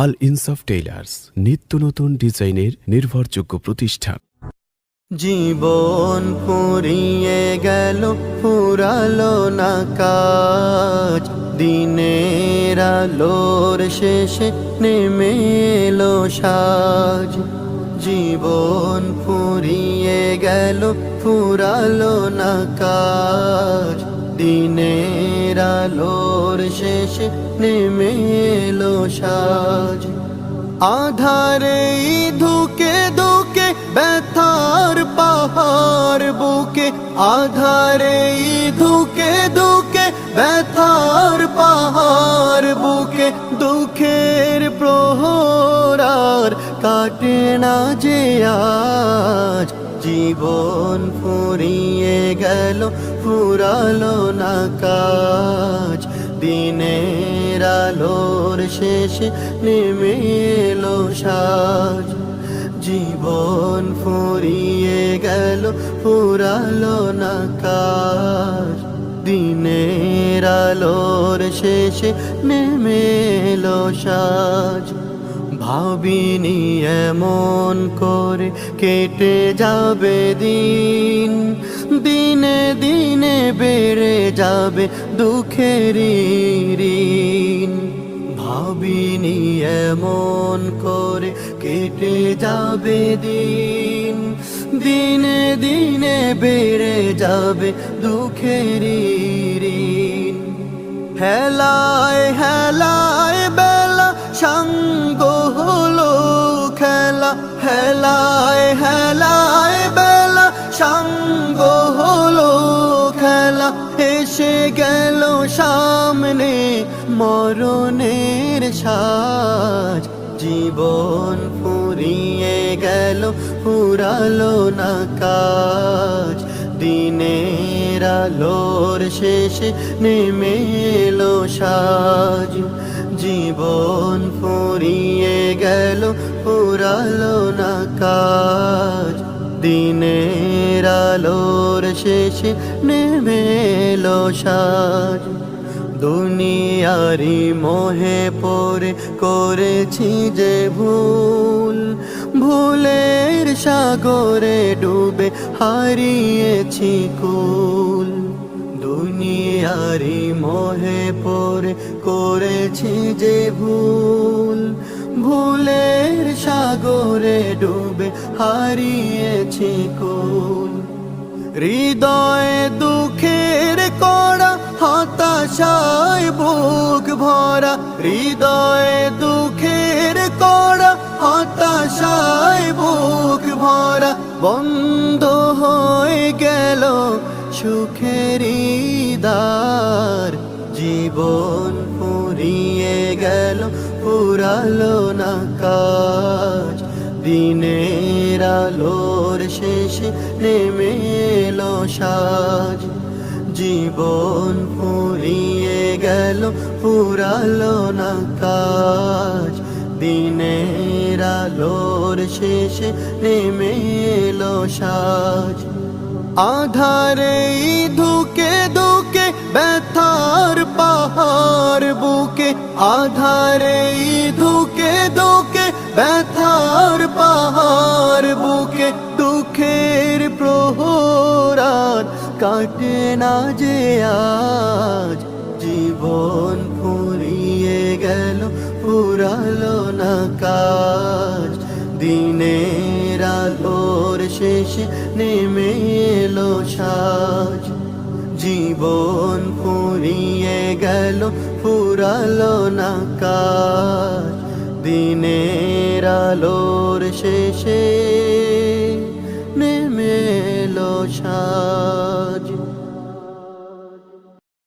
আল ইনসাফ টেইলার্স, নিত্য নতুন ডিজাইনের নির্ভরযোগ্য প্রতিষ্ঠান। জীবন ফুরিয়ে গেল, ফুরালো না কাজ, দিনের আলোর শেষে নেমে এলো সাজ। জীবন ফুরিয়ে গেল, ফুরালো না কাজ, দিনের আলোর শেষে নেমে এলো সাজ। আধারে ধুকে ধুকে ব্যথার পাহাড় বুকে, আধারে ধুকে ধুকে ব্যথার পাহাড় বুকে, দুঃখের প্রহরার কাটে না যে আজ। জীবন ফুরিয়ে গেল, ফুরালো না কাজ, দিনের আলোর শেষে নেমে এলো সাজ। জীবন ফুরিয়ে গেল, ফুরালো না কাজ, দিনের আলোর শেষে নেমে এলো সাজ। ভাবিনি এমন করে কেটে যাবে দিন, দিনে দিনে বেড়ে যাবে দুঃখের ঋণ। ভাবিনি এমন করে কেটে যাবে দিন, দিনে দিনে বেড়ে যাবে দুঃখের ঋণ। হেলায় হেলায় বেলা সঙ্গ হলো খেলা, হেলায় হেলায় বেলা সঙ্গ হলো খেলা। এসে গেল সামনে মরণের সাজ। জীবন ফুরিয়ে গেল, ফুরালো না কাজ, দিনের আলোর শেষে নেমে এলো সাজ। জীবন ফুরিয়ে গেল, ফুরালো না কাজ, দিনের আলোর শেষে নেমে এলো সাজ। দুনিয়ারি মোহে পড়ে করেছি যে ভুল, ভুলের সাগরে ডুবে হারিয়েছি কুল। দুনিয়ারি মোহে পড়ে করেছি যে ভুল, ভুলের সাগরে ডুবে হারিয়েছি কুল। হৃদয়ে দুঃখের কড়া, হতাশায় বুক ভরা, হৃদয়ে দুঃখের কড়া, হতাশায় বুক ভরা। বন্ধ হয়ে গেল সুখের দ্বার। জীবন ফুরিয়ে গেল, ফুরালো না কাজ, দিনের আলোর শেষে নেমে এলো সাজ। জীবন ফুরিয়ে গেল, ফুরালো না কাজ, দিনের আলোর শেষে নেমে এলো সাজ। আধারে ধুকে ধুকে ব্যথার পাহাড় বুকে, আধারে ধুকে ধুকে ব্যথার পাহাড় বুকে, দুঃখের প্রহরার কাটে না যে আজ। জীবন ফুরিয়ে গেল, ফুরালো না কাজ, দিনের আলোর শেষে নেমে এলো সাজ। জীবন ফুরিয়ে গেল, ফুরালো না কাজ, দিনের আলোর শেষে নেমে এলো সাজ।